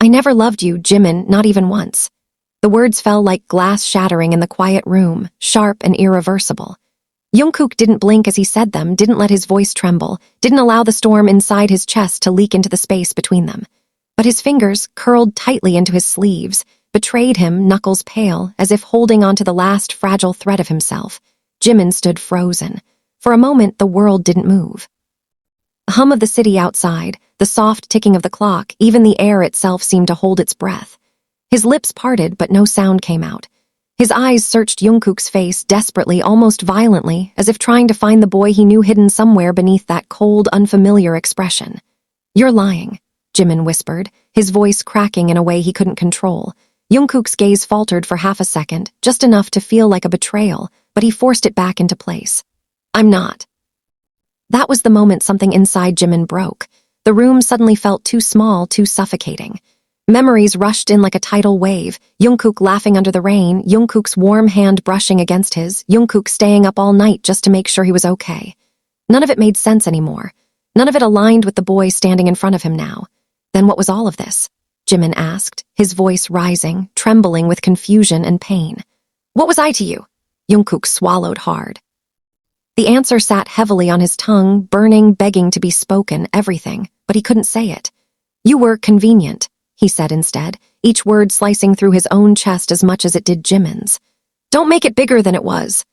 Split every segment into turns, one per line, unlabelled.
I never loved you, Jimin, not even once. The words fell like glass shattering in the quiet room, sharp and irreversible. Jungkook didn't blink as he said them, didn't let his voice tremble, didn't allow the storm inside his chest to leak into the space between them. But his fingers, curled tightly into his sleeves, betrayed him, knuckles pale, as if holding onto the last fragile thread of himself. Jimin stood frozen. For a moment, the world didn't move. The hum of the city outside, the soft ticking of the clock, even the air itself seemed to hold its breath. His lips parted, but no sound came out. His eyes searched Jungkook's face desperately, almost violently, as if trying to find the boy he knew hidden somewhere beneath that cold, unfamiliar expression. "You're lying," Jimin whispered, his voice cracking in a way he couldn't control. Jungkook's gaze faltered for half a second, just enough to feel like a betrayal, but he forced it back into place. "I'm not." That was the moment something inside Jimin broke. The room suddenly felt too small, too suffocating. Memories rushed in like a tidal wave. Jungkook laughing under the rain, Jungkook's warm hand brushing against his, Jungkook staying up all night just to make sure he was okay. None of it made sense anymore. None of it aligned with the boy standing in front of him now. Then what was all of this? Jimin asked, his voice rising, trembling with confusion and pain. "What was I to you?" Jungkook swallowed hard. The answer sat heavily on his tongue, burning, begging to be spoken, everything, but he couldn't say it. "You were convenient," he said instead, each word slicing through his own chest as much as it did Jimin's. "Don't make it bigger than it was."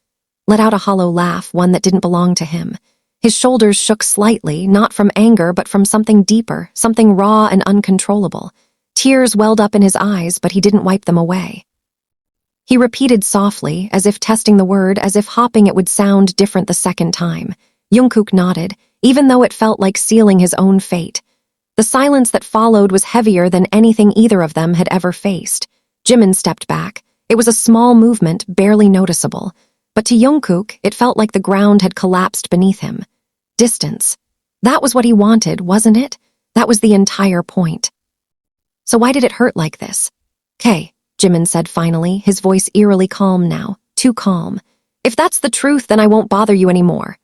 Let out a hollow laugh, one that didn't belong to him. His shoulders shook slightly, not from anger, but from something deeper, something raw and uncontrollable. Tears welled up in his eyes, but he didn't wipe them away. He repeated softly, as if testing the word, as if hoping it would sound different the second time. Jungkook nodded, even though it felt like sealing his own fate. The silence that followed was heavier than anything either of them had ever faced. Jimin stepped back. It was a small movement, barely noticeable. But to Jungkook, it felt like the ground had collapsed beneath him. Distance. That was what he wanted, wasn't it? That was the entire point. So why did it hurt like this? "'Kay," Jimin said finally, his voice eerily calm now, too calm. "If that's the truth, then I won't bother you anymore."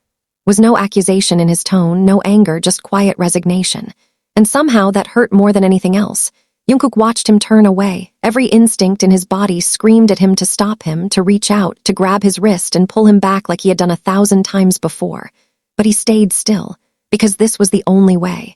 Was no accusation in his tone, no anger, just quiet resignation. And somehow that hurt more than anything else. Jungkook watched him turn away. Every instinct in his body screamed at him to stop him, to reach out, to grab his wrist and pull him back like he had done 1,000 times before. But he stayed still, because this was the only way.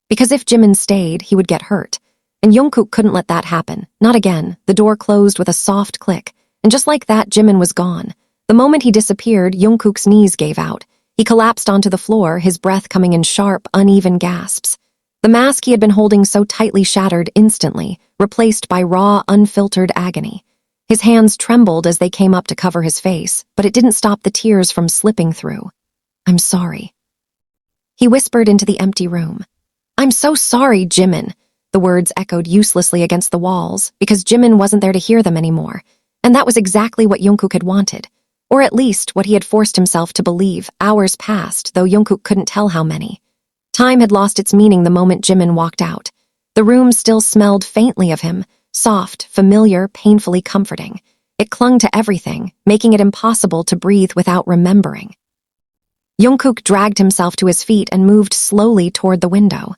Because if Jimin stayed, he would get hurt. And Jungkook couldn't let that happen. Not again. The door closed with a soft click. And just like that, Jimin was gone. The moment he disappeared, Jungkook's knees gave out. He collapsed onto the floor, his breath coming in sharp, uneven gasps. The mask he had been holding so tightly shattered instantly, replaced by raw, unfiltered agony. His hands trembled as they came up to cover his face, but it didn't stop the tears from slipping through. "I'm sorry," he whispered into the empty room. "I'm so sorry, Jimin." The words echoed uselessly against the walls, because Jimin wasn't there to hear them anymore. And that was exactly what Jungkook had wanted. Or at least what he had forced himself to believe. Hours passed, though Jungkook couldn't tell how many. Time had lost its meaning the moment Jimin walked out. The room still smelled faintly of him, soft, familiar, painfully comforting. It clung to everything, making it impossible to breathe without remembering. Jungkook dragged himself to his feet and moved slowly toward the window.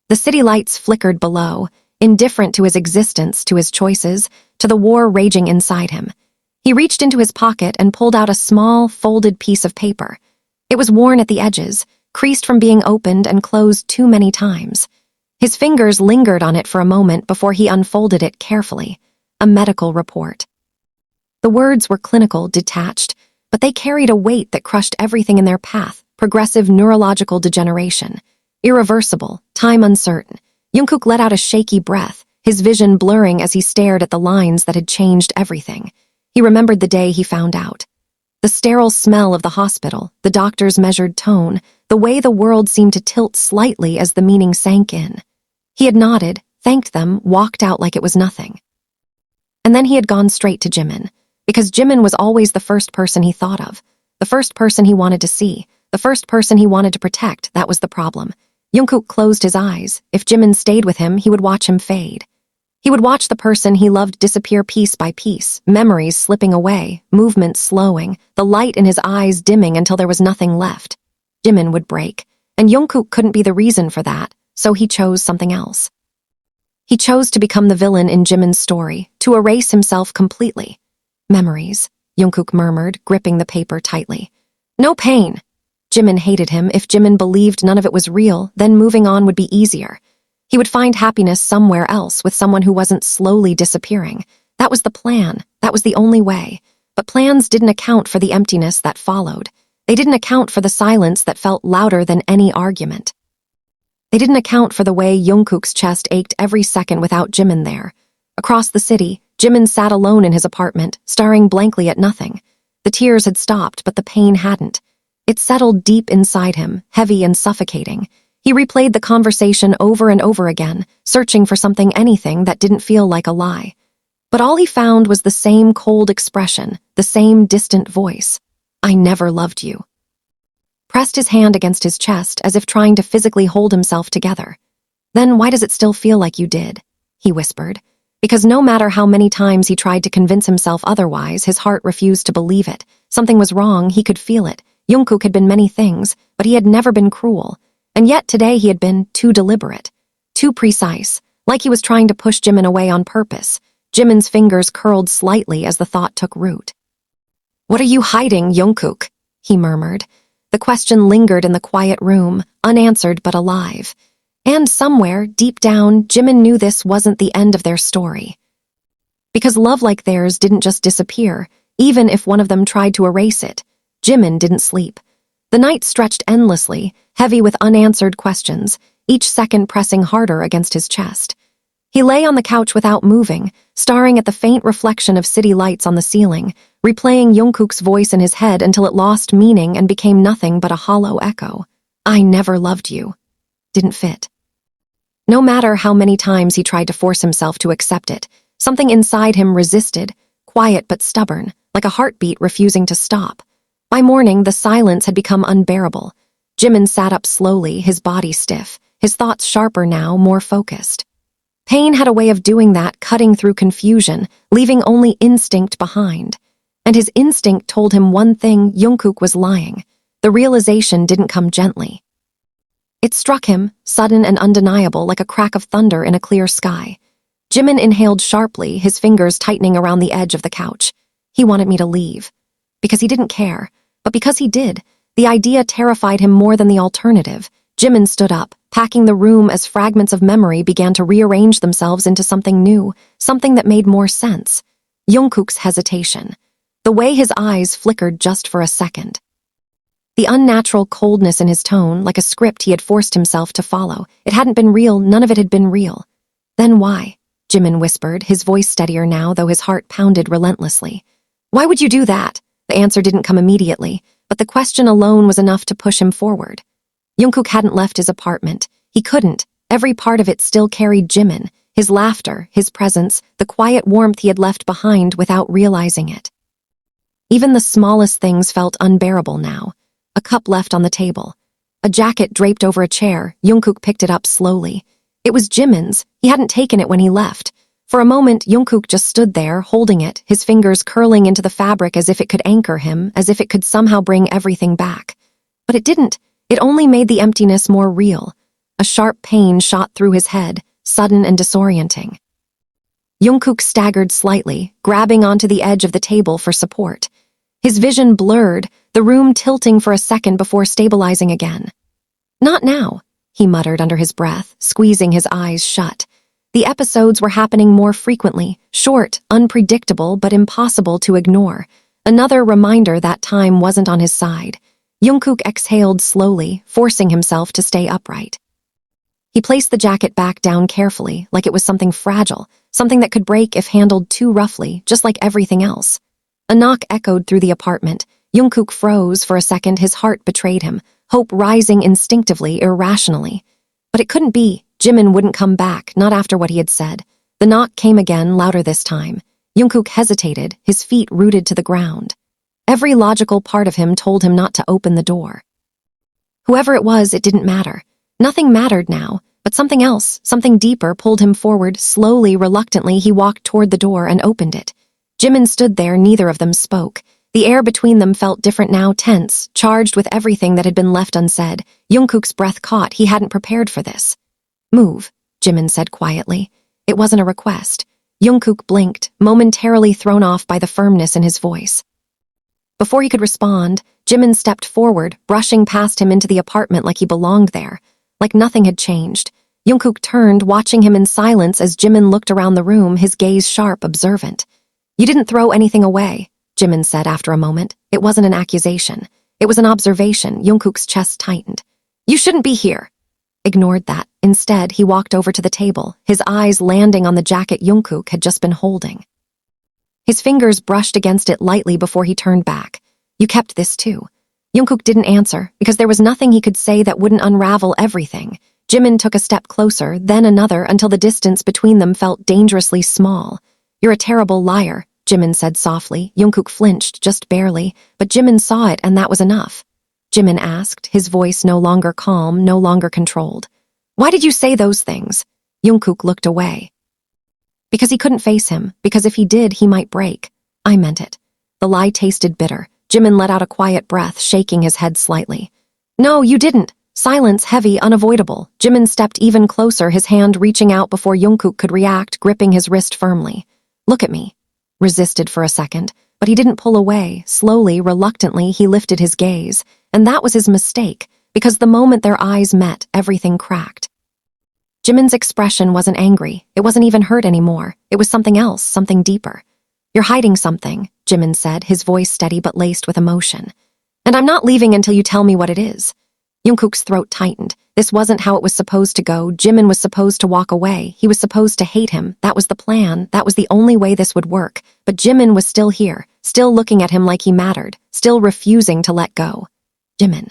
The city lights flickered below, indifferent to his existence, to his choices, to the war raging inside him. He reached into his pocket and pulled out a small, folded piece of paper. It was worn at the edges, creased from being opened and closed too many times. His fingers lingered on it for a moment before he unfolded it carefully. A medical report. The words were clinical, detached, but they carried a weight that crushed everything in their path. Progressive neurological degeneration. Irreversible, time uncertain. Jungkook let out a shaky breath, his vision blurring as he stared at the lines that had changed everything. He remembered the day he found out. The sterile smell of the hospital, the doctor's measured tone, the way the world seemed to tilt slightly as the meaning sank in. He had nodded, thanked them, walked out like it was nothing. And then he had gone straight to Jimin, because Jimin was always the first person he thought of, the first person he wanted to see, the first person he wanted to protect. That was the problem. Jungkook closed his eyes. If Jimin stayed with him, he would watch him fade. He would watch the person he loved disappear piece by piece, memories slipping away, movements slowing, the light in his eyes dimming until there was nothing left. Jimin would break, and Jungkook couldn't be the reason for that, so he chose something else. He chose to become the villain in Jimin's story, to erase himself completely. Memories, Jungkook murmured, gripping the paper tightly. No pain. Jimin hated him. If Jimin believed none of it was real, then moving on would be easier. He would find happiness somewhere else with someone who wasn't slowly disappearing. That was the plan. That was the only way. But plans didn't account for the emptiness that followed. They didn't account for the silence that felt louder than any argument. They didn't account for the way Jungkook's chest ached every second without Jimin there. Across the city, Jimin sat alone in his apartment, staring blankly at nothing. The tears had stopped, but the pain hadn't. It settled deep inside him, heavy and suffocating. He replayed the conversation over and over again, searching for anything that didn't feel like a lie. But all he found was the same cold expression, the same distant voice. I never loved you. Pressed his hand against his chest as if trying to physically hold himself together. Then why does it still feel like you did? He whispered. Because no matter how many times he tried to convince himself otherwise, his heart refused to believe it. Something was wrong, he could feel it. Jungkook had been many things, but he had never been cruel. And yet today he had been too deliberate, too precise, like he was trying to push Jimin away on purpose. Jimin's fingers curled slightly as the thought took root. What are you hiding, Jungkook? He murmured. The question lingered in the quiet room, unanswered but alive. And somewhere, deep down, Jimin knew this wasn't the end of their story. Because love like theirs didn't just disappear, even if one of them tried to erase it. Jimin didn't sleep. The night stretched endlessly, heavy with unanswered questions, each second pressing harder against his chest. He lay on the couch without moving, staring at the faint reflection of city lights on the ceiling, replaying Jungkook's voice in his head until it lost meaning and became nothing but a hollow echo. I never loved you. Didn't fit. No matter how many times he tried to force himself to accept it, something inside him resisted, quiet but stubborn, like a heartbeat refusing to stop. By morning, the silence had become unbearable. Jimin sat up slowly, his body stiff, his thoughts sharper now, more focused. Pain had a way of doing that, cutting through confusion, leaving only instinct behind. And his instinct told him one thing: Jungkook was lying. The realization didn't come gently. It struck him, sudden and undeniable, like a crack of thunder in a clear sky. Jimin inhaled sharply, his fingers tightening around the edge of the couch. He wanted me to leave. Because he didn't care, but because he did. The idea terrified him more than the alternative. Jimin stood up, packing the room as fragments of memory began to rearrange themselves into something new, something that made more sense. Jungkook's hesitation. The way his eyes flickered just for a second. The unnatural coldness in his tone, like a script he had forced himself to follow. It hadn't been real, none of it had been real. Then why? Jimin whispered, his voice steadier now, though his heart pounded relentlessly. Why would you do that? The answer didn't come immediately, but the question alone was enough to push him forward. Jungkook hadn't left his apartment. He couldn't. Every part of it still carried Jimin, his laughter, his presence, the quiet warmth he had left behind without realizing it. Even the smallest things felt unbearable now. A cup left on the table. A jacket draped over a chair. Jungkook picked it up slowly. It was Jimin's. He hadn't taken it when he left. For a moment, Jungkook just stood there, holding it, his fingers curling into the fabric as if it could anchor him, as if it could somehow bring everything back. But it didn't. It only made the emptiness more real. A sharp pain shot through his head, sudden and disorienting. Jungkook staggered slightly, grabbing onto the edge of the table for support. His vision blurred, the room tilting for a second before stabilizing again. Not now, he muttered under his breath, squeezing his eyes shut. The episodes were happening more frequently, short, unpredictable, but impossible to ignore. Another reminder that time wasn't on his side. Jungkook exhaled slowly, forcing himself to stay upright. He placed the jacket back down carefully, like it was something fragile, something that could break if handled too roughly, just like everything else. A knock echoed through the apartment. Jungkook froze for a second, his heart betrayed him, hope rising instinctively, irrationally. But it couldn't be. Jimin wouldn't come back, not after what he had said. The knock came again, louder this time. Jungkook hesitated, his feet rooted to the ground. Every logical part of him told him not to open the door. Whoever it was, it didn't matter. Nothing mattered now, but something else, something deeper, pulled him forward. Slowly, reluctantly, he walked toward the door and opened it. Jimin stood there, neither of them spoke. The air between them felt different now, tense, charged with everything that had been left unsaid. Jungkook's breath caught. He hadn't prepared for this. Move, Jimin said quietly. It wasn't a request. Jungkook blinked, momentarily thrown off by the firmness in his voice. Before he could respond, Jimin stepped forward, brushing past him into the apartment like he belonged there, like nothing had changed. Jungkook turned, watching him in silence as Jimin looked around the room, his gaze sharp, observant. "You didn't throw anything away," Jimin said after a moment. It wasn't an accusation. It was an observation. Jungkook's chest tightened. "You shouldn't be here." Ignored that. Instead, he walked over to the table, his eyes landing on the jacket Jungkook had just been holding. His fingers brushed against it lightly before he turned back. "You kept this too." Jungkook didn't answer, because there was nothing he could say that wouldn't unravel everything. Jimin took a step closer, then another, until the distance between them felt dangerously small. "You're a terrible liar," Jimin said softly. Jungkook flinched, just barely, but Jimin saw it, and that was enough. Jimin asked, his voice no longer calm, no longer controlled. "Why did you say those things?" Jungkook looked away. "Because he couldn't face him, because if he did, he might break." "I meant it." The lie tasted bitter. Jimin let out a quiet breath, shaking his head slightly. "No, you didn't." Silence, heavy, unavoidable. Jimin stepped even closer, his hand reaching out before Jungkook could react, gripping his wrist firmly. "Look at me." Resisted for a second, but he didn't pull away. Slowly, reluctantly, he lifted his gaze. And that was his mistake, because the moment their eyes met, everything cracked. Jimin's expression wasn't angry. It wasn't even hurt anymore. It was something else, something deeper. "You're hiding something," Jimin said, his voice steady but laced with emotion. "And I'm not leaving until you tell me what it is." Jungkook's throat tightened. This wasn't how it was supposed to go. Jimin was supposed to walk away. He was supposed to hate him. That was the plan. That was the only way this would work. But Jimin was still here, still looking at him like he mattered, still refusing to let go. "Jimin."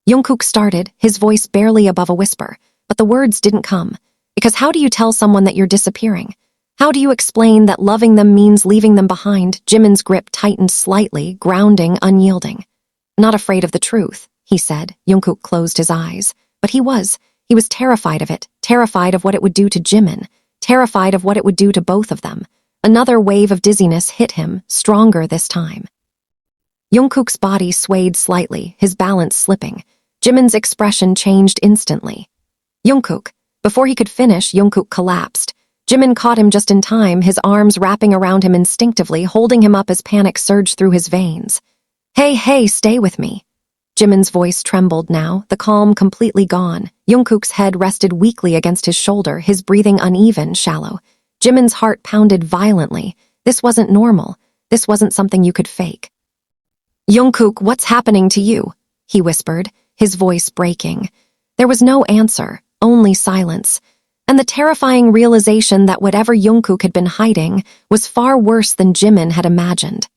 Jungkook started, his voice barely above a whisper, but the words didn't come. Because how do you tell someone that you're disappearing? How do you explain that loving them means leaving them behind? Jimin's grip tightened slightly, grounding, unyielding. "Not afraid of the truth," he said. Jungkook closed his eyes. But he was. He was terrified of it, terrified of what it would do to Jimin, terrified of what it would do to both of them. Another wave of dizziness hit him, stronger this time. Jungkook's body swayed slightly, his balance slipping. Jimin's expression changed instantly. "Jungkook." Before he could finish, Jungkook collapsed. Jimin caught him just in time, his arms wrapping around him instinctively, holding him up as panic surged through his veins. Hey, stay with me." Jimin's voice trembled now, the calm completely gone. Jungkook's head rested weakly against his shoulder, his breathing uneven, shallow. Jimin's heart pounded violently. This wasn't normal. This wasn't something you could fake. "Jungkook, what's happening to you?" he whispered, his voice breaking. There was no answer, only silence, and the terrifying realization that whatever Jungkook had been hiding was far worse than Jimin had imagined.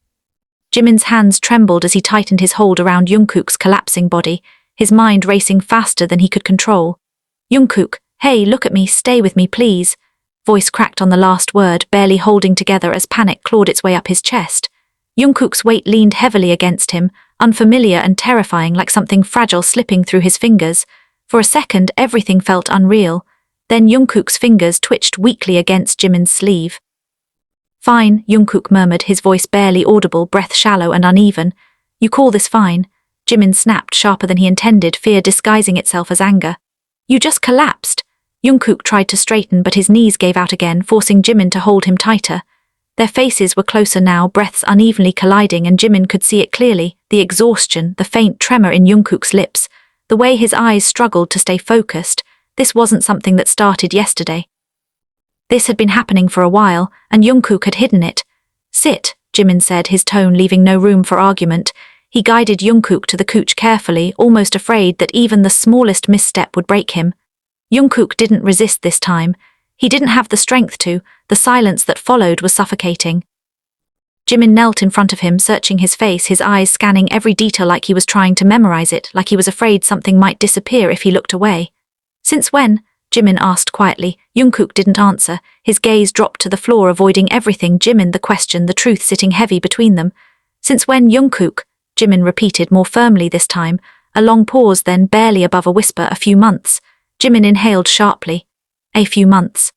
Jimin's hands trembled as he tightened his hold around Jungkook's collapsing body, his mind racing faster than he could control. "Jungkook, hey, look at me, stay with me, please." Voice cracked on the last word, barely holding together as panic clawed its way up his chest. Jungkook's weight leaned heavily against him, unfamiliar and terrifying, like something fragile slipping through his fingers. For a second, everything felt unreal. Then Jungkook's fingers twitched weakly against Jimin's sleeve. "Fine," Jungkook murmured, his voice barely audible, breath shallow and uneven. "You call this fine?" Jimin snapped, sharper than he intended, fear disguising itself as anger. "You just collapsed." Jungkook tried to straighten, but his knees gave out again, forcing Jimin to hold him tighter. Their faces were closer now, breaths unevenly colliding, and Jimin could see it clearly, the exhaustion, the faint tremor in Jungkook's lips, the way his eyes struggled to stay focused. This wasn't something that started yesterday. This had been happening for a while, and Jungkook had hidden it. "Sit," Jimin said, his tone leaving no room for argument. He guided Jungkook to the couch carefully, almost afraid that even the smallest misstep would break him. Jungkook didn't resist this time. He didn't have the strength to. The silence that followed was suffocating. Jimin knelt in front of him, searching his face, his eyes scanning every detail like he was trying to memorize it, like he was afraid something might disappear if he looked away. "Since when?" Jimin asked quietly. Jungkook didn't answer. His gaze dropped to the floor, avoiding everything. Jimin, the question, the truth sitting heavy between them. "Since when, Jungkook?" Jimin repeated, more firmly this time. A long pause, then, barely above a whisper, "A few months." Jimin inhaled sharply. "A few months."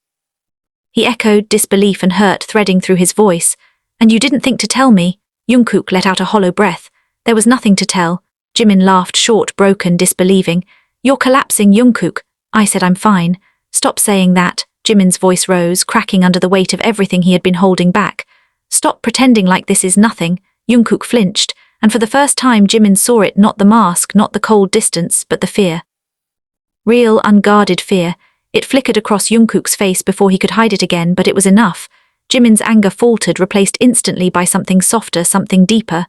He echoed, disbelief and hurt threading through his voice. "And you didn't think to tell me?" Jungkook let out a hollow breath. "There was nothing to tell." Jimin laughed, short, broken, disbelieving. "You're collapsing, Jungkook." "I said I'm fine." "Stop saying that." Jimin's voice rose, cracking under the weight of everything he had been holding back. Stop pretending like this is nothing. Jungkook flinched, and for the first time Jimin saw it, not the mask, not the cold distance, but the fear. Real, unguarded fear. It flickered across Jungkook's face before he could hide it again, but it was enough. Jimin's anger faltered, replaced instantly by something softer, something deeper.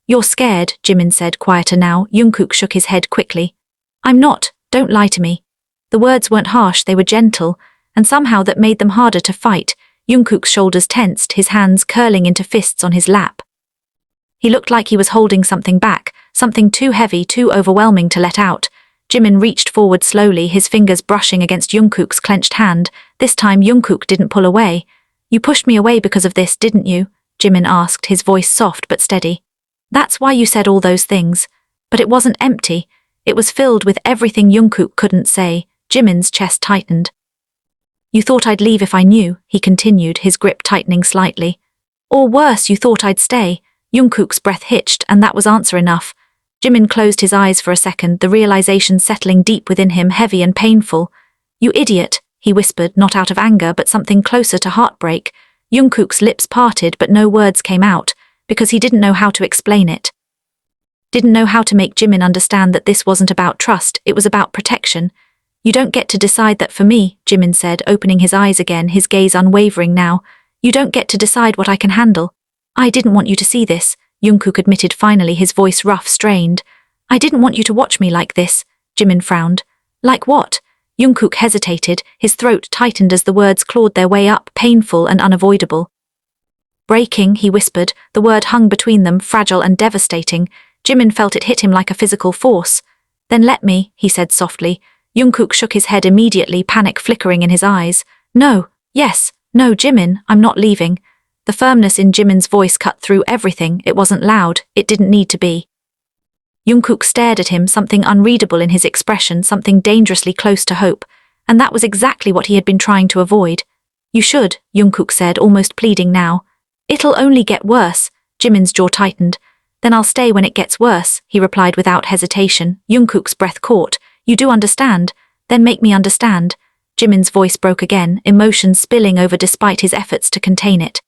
You're scared, Jimin said, quieter now. Jungkook shook his head quickly. I'm not, don't lie to me. The words weren't harsh, they were gentle, and somehow that made them harder to fight. Jungkook's shoulders tensed, his hands curling into fists on his lap. He looked like he was holding something back, something too heavy, too overwhelming to let out. Jimin reached forward slowly, his fingers brushing against Jungkook's clenched hand. This time Jungkook didn't pull away. You pushed me away because of this, didn't you? Jimin asked, his voice soft but steady. That's why you said all those things. But it wasn't empty. It was filled with everything Jungkook couldn't say. Jimin's chest tightened. You thought I'd leave if I knew, he continued, his grip tightening slightly. Or worse, you thought I'd stay. Jungkook's breath hitched, and that was answer enough. Jimin closed his eyes for a second, the realization settling deep within him, heavy and painful. You idiot, he whispered, not out of anger but something closer to heartbreak. Jungkook's lips parted but no words came out, because he didn't know how to explain it. Didn't know how to make Jimin understand that this wasn't about trust, it was about protection. You don't get to decide that for me, Jimin said, opening his eyes again, his gaze unwavering now. You don't get to decide what I can handle. I didn't want you to see this, Jungkook admitted finally, his voice rough, strained. I didn't want you to watch me like this, Jimin frowned. Like what? Jungkook hesitated, his throat tightened as the words clawed their way up, painful and unavoidable. Breaking, he whispered, the word hung between them, fragile and devastating. Jimin felt it hit him like a physical force. Then let me, he said softly. Jungkook shook his head immediately, panic flickering in his eyes. No, yes, no, Jimin, I'm not leaving. The firmness in Jimin's voice cut through everything. It wasn't loud, it didn't need to be. Jungkook stared at him, something unreadable in his expression, something dangerously close to hope, and that was exactly what he had been trying to avoid. You should, Jungkook said, almost pleading now. It'll only get worse, Jimin's jaw tightened. Then I'll stay when it gets worse, he replied without hesitation. Jungkook's breath caught. You do understand? Then make me understand. Jimin's voice broke again, emotion spilling over despite his efforts to contain it.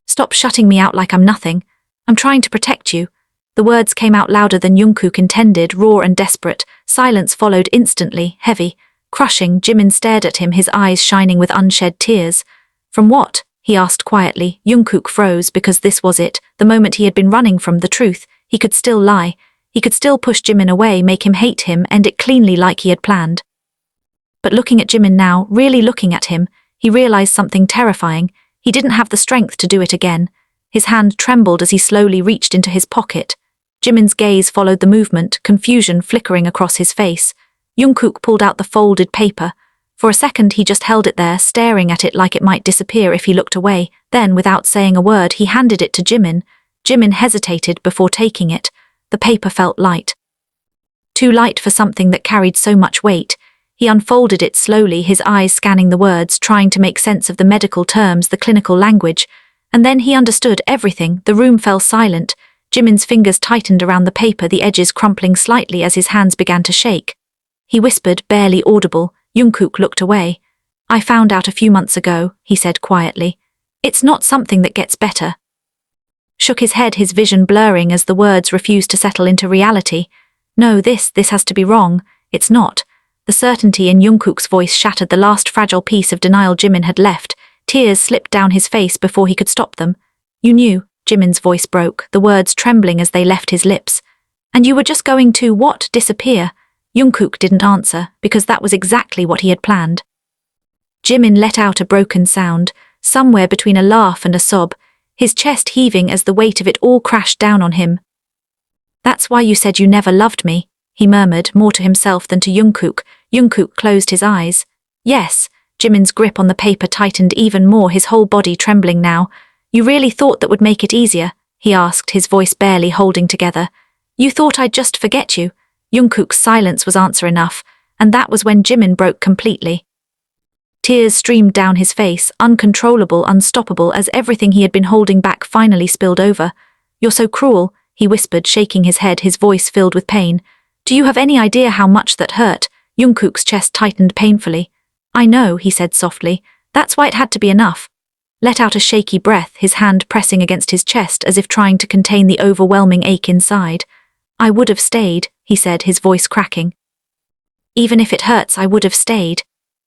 Stop shutting me out like I'm nothing. I'm trying to protect you. The words came out louder than Jungkook intended, raw and desperate. Silence followed instantly, heavy, crushing. Jimin stared at him, his eyes shining with unshed tears. From what? He asked quietly. Jungkook froze, because this was it, the moment he had been running from, the truth. He could still lie. He could still push Jimin away, make him hate him, end it cleanly like he had planned. But looking at Jimin now, really looking at him, he realized something terrifying. He didn't have the strength to do it again. His hand trembled as he slowly reached into his pocket. Jimin's gaze followed the movement, confusion flickering across his face. Jungkook pulled out the folded paper. For a second he just held it there, staring at it like it might disappear if he looked away. Then, without saying a word, he handed it to Jimin. Jimin hesitated before taking it. The paper felt light. Too light for something that carried so much weight. He unfolded it slowly, his eyes scanning the words, trying to make sense of the medical terms, the clinical language. And then he understood everything. The room fell silent. Jimin's fingers tightened around the paper, the edges crumpling slightly as his hands began to shake. He whispered, barely audible. Jungkook looked away. I found out a few months ago, he said quietly. It's not something that gets better. Shook his head, his vision blurring as the words refused to settle into reality. No, this has to be wrong. It's not. The certainty in Jungkook's voice shattered the last fragile piece of denial Jimin had left. Tears slipped down his face before he could stop them. You knew, Jimin's voice broke, the words trembling as they left his lips. And you were just going to, what, disappear? Jungkook didn't answer, because that was exactly what he had planned. Jimin let out a broken sound, somewhere between a laugh and a sob, his chest heaving as the weight of it all crashed down on him. That's why you said you never loved me, he murmured, more to himself than to Jungkook. Jungkook closed his eyes. Yes, Jimin's grip on the paper tightened even more, his whole body trembling now. You really thought that would make it easier? He asked, his voice barely holding together. You thought I'd just forget you? Jungkook's silence was answer enough, and that was when Jimin broke completely. Tears streamed down his face, uncontrollable, unstoppable, as everything he had been holding back finally spilled over. You're so cruel, he whispered, shaking his head, his voice filled with pain. Do you have any idea how much that hurt? Jungkook's chest tightened painfully. I know, he said softly. That's why it had to be enough. Let out a shaky breath, his hand pressing against his chest as if trying to contain the overwhelming ache inside. I would have stayed, he said, his voice cracking. Even if it hurts, I would have stayed.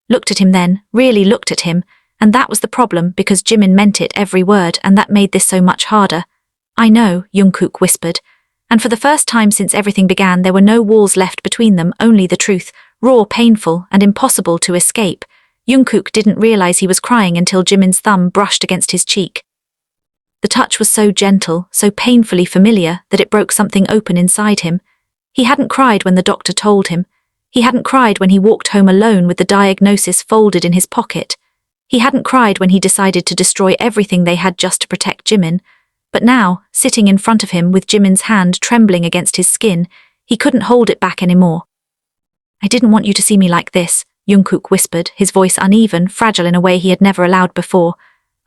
Looked at him then, really looked at him, and that was the problem because Jimin meant it every word and that made this so much harder. I know, Jungkook whispered. And for the first time since everything began, there were no walls left between them, only the truth, raw, painful, and impossible to escape. Jungkook didn't realize he was crying until Jimin's thumb brushed against his cheek. The touch was so gentle, so painfully familiar, that it broke something open inside him. He hadn't cried when the doctor told him. He hadn't cried when he walked home alone with the diagnosis folded in his pocket. He hadn't cried when he decided to destroy everything they had just to protect Jimin. But now, sitting in front of him with Jimin's hand trembling against his skin, he couldn't hold it back anymore. I didn't want you to see me like this, Jungkook whispered, his voice uneven, fragile in a way he had never allowed before.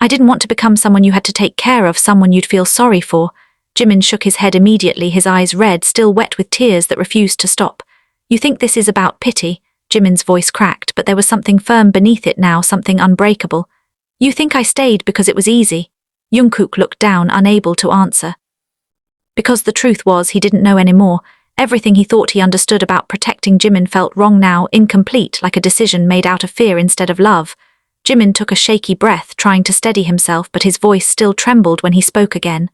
I didn't want to become someone you had to take care of, someone you'd feel sorry for. Jimin shook his head immediately, his eyes red, still wet with tears that refused to stop. You think this is about pity? Jimin's voice cracked, but there was something firm beneath it now, something unbreakable. You think I stayed because it was easy? Jungkook looked down, unable to answer. Because the truth was, he didn't know anymore. Everything he thought he understood about protecting Jimin felt wrong now, incomplete, like a decision made out of fear instead of love. Jimin took a shaky breath, trying to steady himself, but his voice still trembled when he spoke again.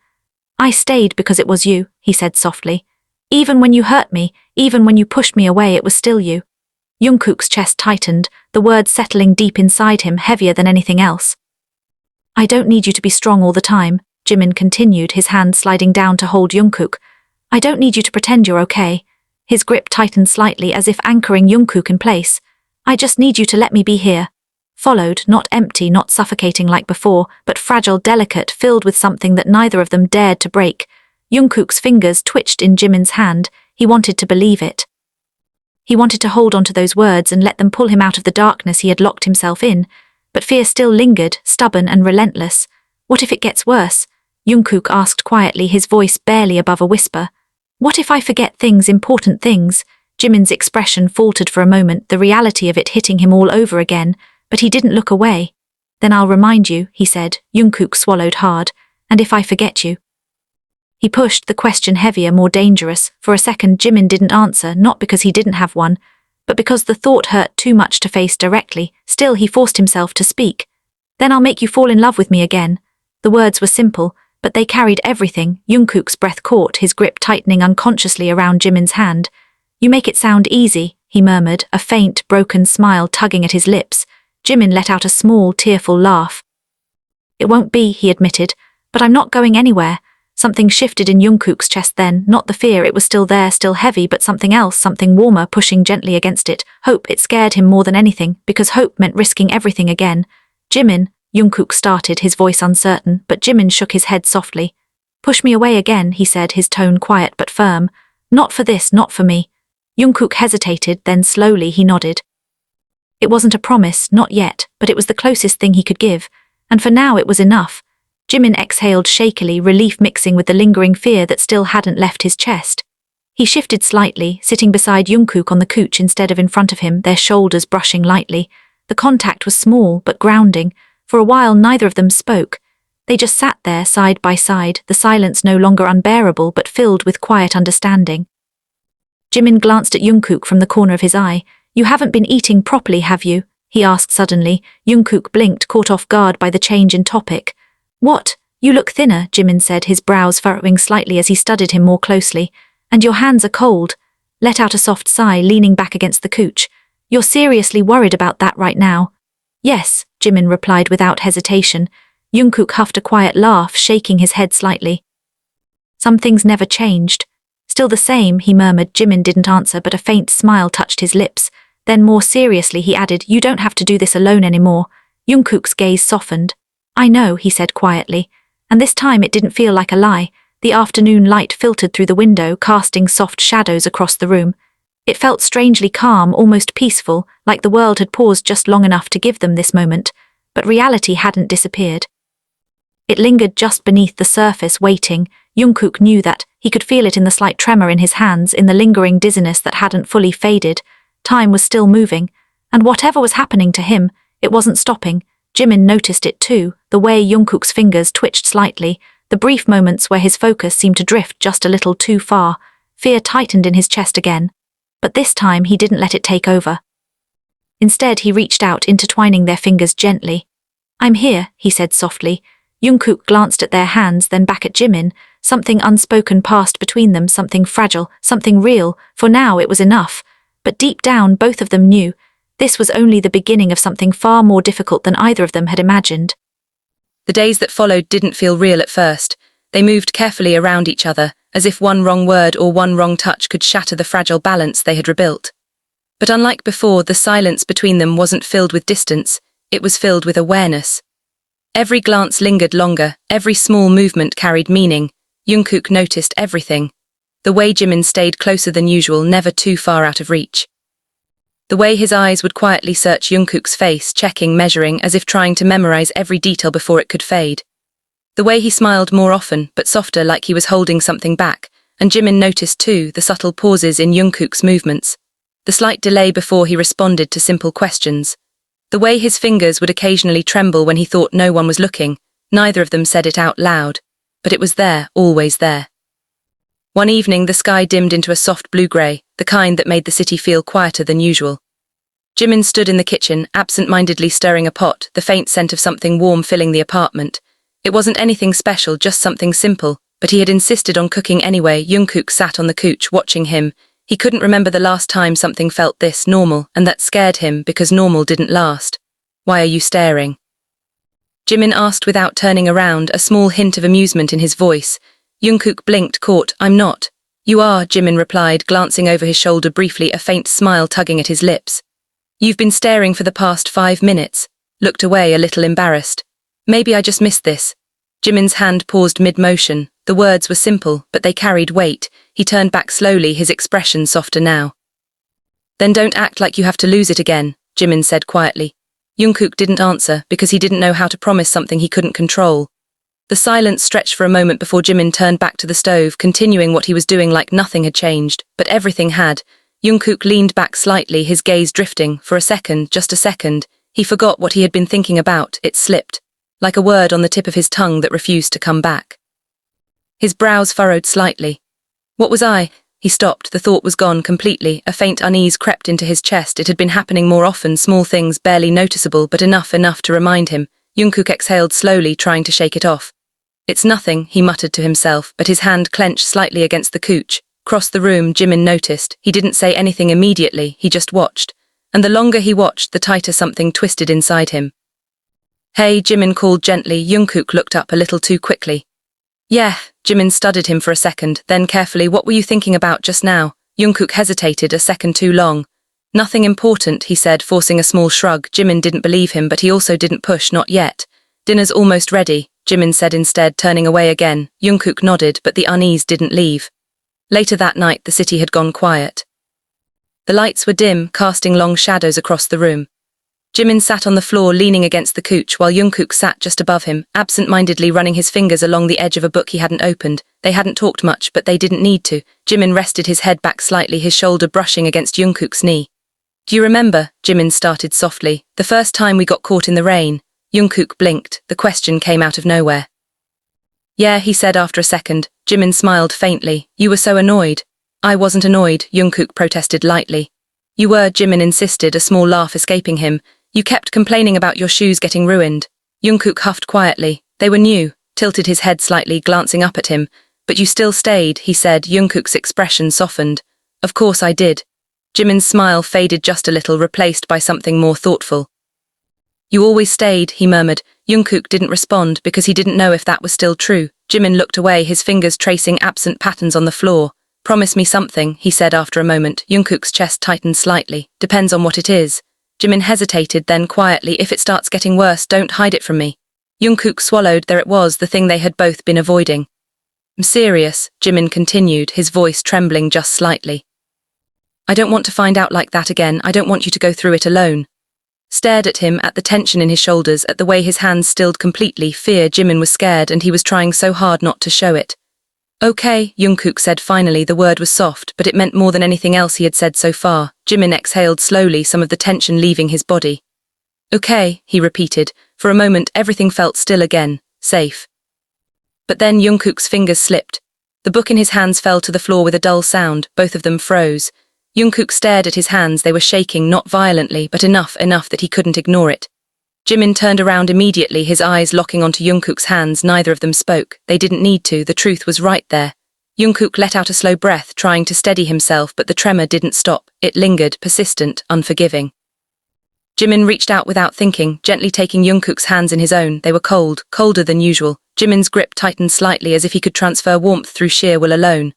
I stayed because it was you, he said softly. Even when you hurt me, even when you pushed me away, it was still you. Jungkook's chest tightened, the words settling deep inside him, heavier than anything else. I don't need you to be strong all the time, Jimin continued, his hand sliding down to hold Jungkook. I don't need you to pretend you're okay. His grip tightened slightly as if anchoring Jungkook in place. I just need you to let me be here. Followed, not empty, not suffocating like before, but fragile, delicate, filled with something that neither of them dared to break. Jungkook's fingers twitched in Jimin's hand. He wanted to believe it. He wanted to hold on to those words and let them pull him out of the darkness he had locked himself in, but fear still lingered, stubborn and relentless. What if it gets worse? Jungkook asked quietly, his voice barely above a whisper. What if I forget things, important things? Jimin's expression faltered for a moment, the reality of it hitting him all over again, but he didn't look away. Then I'll remind you, he said. Jungkook swallowed hard. And if I forget you? He pushed the question heavier, more dangerous. For a second, Jimin didn't answer, not because he didn't have one, but because the thought hurt too much to face directly. Still, he forced himself to speak. Then I'll make you fall in love with me again. The words were simple, but they carried everything. Jungkook's breath caught, his grip tightening unconsciously around Jimin's hand. You make it sound easy, he murmured, a faint, broken smile tugging at his lips. Jimin let out a small, tearful laugh. It won't be, he admitted, but I'm not going anywhere. Something shifted in Jungkook's chest then, not the fear, it was still there, still heavy, but something else, something warmer, pushing gently against it. Hope. It scared him more than anything, because hope meant risking everything again. Jimin, Jungkook started, his voice uncertain, but Jimin shook his head softly. Push me away again, he said, his tone quiet but firm. Not for this, not for me. Jungkook hesitated, then slowly he nodded. It wasn't a promise, not yet, but it was the closest thing he could give, and for now it was enough. Jimin exhaled shakily, relief mixing with the lingering fear that still hadn't left his chest. He shifted slightly, sitting beside Jungkook on the couch instead of in front of him, their shoulders brushing lightly. The contact was small, but grounding. For a while neither of them spoke. They just sat there, side by side, the silence no longer unbearable but filled with quiet understanding. Jimin glanced at Jungkook from the corner of his eye. You haven't been eating properly, have you? He asked suddenly. Jungkook blinked, caught off guard by the change in topic. What? You look thinner, Jimin said, his brows furrowing slightly as he studied him more closely. And your hands are cold. Let out a soft sigh, leaning back against the couch. You're seriously worried about that right now? Yes, Jimin replied without hesitation. Jungkook huffed a quiet laugh, shaking his head slightly. Some things never changed. Still the same, he murmured. Jimin didn't answer, but a faint smile touched his lips. Then more seriously he added, you don't have to do this alone anymore. Jungkook's gaze softened. I know, he said quietly. And this time it didn't feel like a lie. The afternoon light filtered through the window, casting soft shadows across the room. It felt strangely calm, almost peaceful, like the world had paused just long enough to give them this moment. But reality hadn't disappeared. It lingered just beneath the surface, waiting. Jungkook knew that. He could feel it in the slight tremor in his hands, in the lingering dizziness that hadn't fully faded. Time was still moving. And whatever was happening to him, it wasn't stopping. Jimin noticed it too, the way Jungkook's fingers twitched slightly, the brief moments where his focus seemed to drift just a little too far. Fear tightened in his chest again. But this time he didn't let it take over. Instead, he reached out, intertwining their fingers gently. "I'm here," he said softly. Jungkook glanced at their hands, then back at Jimin. Something unspoken passed between them, something fragile, something real. For now it was enough. But deep down, both of them knew this was only the beginning of something far more difficult than either of them had imagined.
The days that followed didn't feel real at first. They moved carefully around each other, as if one wrong word or one wrong touch could shatter the fragile balance they had rebuilt. But unlike before, the silence between them wasn't filled with distance, it was filled with awareness. Every glance lingered longer, every small movement carried meaning. Jungkook noticed everything. The way Jimin stayed closer than usual, never too far out of reach. The way his eyes would quietly search Jungkook's face, checking, measuring, as if trying to memorize every detail before it could fade. The way he smiled more often, but softer, like he was holding something back, and Jimin noticed too the subtle pauses in Jungkook's movements, the slight delay before he responded to simple questions. The way his fingers would occasionally tremble when he thought no one was looking. Neither of them said it out loud, but it was there, always there. One evening the sky dimmed into a soft blue-grey, the kind that made the city feel quieter than usual. Jimin stood in the kitchen, absent-mindedly stirring a pot, the faint scent of something warm filling the apartment. It wasn't anything special, just something simple, but he had insisted on cooking anyway. Jungkook sat on the couch watching him. He couldn't remember the last time something felt this normal, and that scared him because normal didn't last. "Why are you staring?" Jimin asked without turning around, a small hint of amusement in his voice. Jungkook blinked, caught. "I'm not." "You are," Jimin replied, glancing over his shoulder briefly, a faint smile tugging at his lips. "You've been staring for the past 5 minutes." Looked away, a little embarrassed. "Maybe I just missed this." Jimin's hand paused mid-motion. The words were simple, but they carried weight. He turned back slowly, his expression softer now. "Then don't act like you have to lose it again," Jimin said quietly. Jungkook didn't answer, because he didn't know how to promise something he couldn't control. The silence stretched for a moment before Jimin turned back to the stove, continuing what he was doing like nothing had changed, but everything had. Jungkook leaned back slightly, his gaze drifting. For a second, just a second, he forgot what he had been thinking about. It slipped, like a word on the tip of his tongue that refused to come back. His brows furrowed slightly. "What was I?" He stopped, the thought was gone completely. A faint unease crept into his chest. It had been happening more often, small things, barely noticeable, but enough to remind him. Jungkook exhaled slowly, trying to shake it off. "It's nothing," he muttered to himself, but his hand clenched slightly against the couch. Across the room, Jimin noticed. He didn't say anything immediately, he just watched. And the longer he watched, the tighter something twisted inside him. "Hey," Jimin called gently. Jungkook looked up a little too quickly. "Yeah," Jimin studied him for a second, then carefully, "What were you thinking about just now?" Jungkook hesitated a second too long. "Nothing important," he said, forcing a small shrug. Jimin didn't believe him, but he also didn't push, not yet. "Dinner's almost ready," Jimin said instead, turning away again. Jungkook nodded, but the unease didn't leave. Later that night, the city had gone quiet. The lights were dim, casting long shadows across the room. Jimin sat on the floor, leaning against the couch, while Jungkook sat just above him, absent-mindedly running his fingers along the edge of a book he hadn't opened. They hadn't talked much, but they didn't need to. Jimin rested his head back slightly, his shoulder brushing against Jungkook's knee. "Do you remember," Jimin started softly, "the first time we got caught in the rain?" Jungkook blinked. The question came out of nowhere. "Yeah," he said after a second. Jimin smiled faintly. "You were so annoyed." "I wasn't annoyed," Jungkook protested lightly. "You were," Jimin insisted, a small laugh escaping him. "You kept complaining about your shoes getting ruined." Jungkook huffed quietly. "They were new," tilted his head slightly, glancing up at him. "But you still stayed," he said. Jungkook's expression softened. "Of course I did." Jimin's smile faded just a little, replaced by something more thoughtful. "You always stayed," he murmured. Jungkook didn't respond because he didn't know if that was still true. Jimin looked away, his fingers tracing absent patterns on the floor. "Promise me something," he said after a moment. Jungkook's chest tightened slightly. "Depends on what it is." Jimin hesitated, then quietly, "If it starts getting worse, don't hide it from me." Jungkook swallowed. There it was, the thing they had both been avoiding. "I'm serious," Jimin continued, his voice trembling just slightly. "I don't want to find out like that again. I don't want you to go through it alone." Stared at him, at the tension in his shoulders, at the way his hands stilled completely. Fear. Jimin was scared, and he was trying so hard not to show it. Okay, Jungkook said finally. The word was soft, but it meant more than anything else he had said so far. Jimin exhaled slowly, some of the tension leaving his body. Okay, he repeated. For a moment, everything felt still again, safe. But then Jungkook's fingers slipped. The book in his hands fell to the floor with a dull sound. Both of them froze. Jungkook stared at his hands. They were shaking, not violently, but enough that he couldn't ignore it. Jimin turned around immediately, his eyes locking onto Jungkook's hands. Neither of them spoke. They didn't need to, the truth was right there. Jungkook let out a slow breath, trying to steady himself, but the tremor didn't stop. It lingered, persistent, unforgiving. Jimin reached out without thinking, gently taking Jungkook's hands in his own. They were cold, colder than usual. Jimin's grip tightened slightly, as if he could transfer warmth through sheer will alone.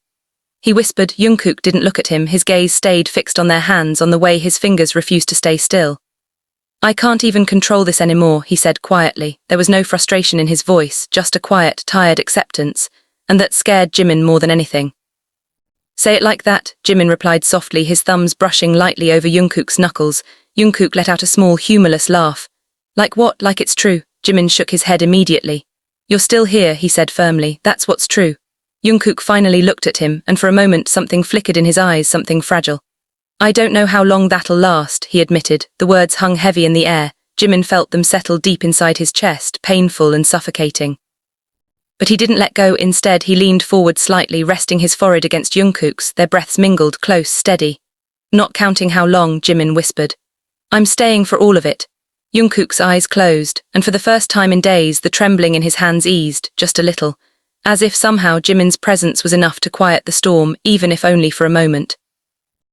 He whispered. Jungkook didn't look at him. His gaze stayed fixed on their hands, on the way his fingers refused to stay still. I can't even control this anymore, he said quietly. There was no frustration in his voice, just a quiet, tired acceptance, and that scared Jimin more than anything. Say it like that, Jimin replied softly, his thumbs brushing lightly over Jungkook's knuckles. Jungkook let out a small, humorless laugh. Like what? Like it's true? Jimin shook his head immediately. You're still here, he said firmly. That's what's true. Jungkook finally looked at him, and for a moment something flickered in his eyes, something fragile. I don't know how long that'll last, he admitted. The words hung heavy in the air. Jimin felt them settle deep inside his chest, painful and suffocating. But he didn't let go. Instead, he leaned forward slightly, resting his forehead against Jungkook's. Their breaths mingled, close, steady. Not counting how long, Jimin whispered. I'm staying for all of it. Jungkook's eyes closed, and for the first time in days, the trembling in his hands eased, just a little, as if somehow Jimin's presence was enough to quiet the storm, even if only for a moment.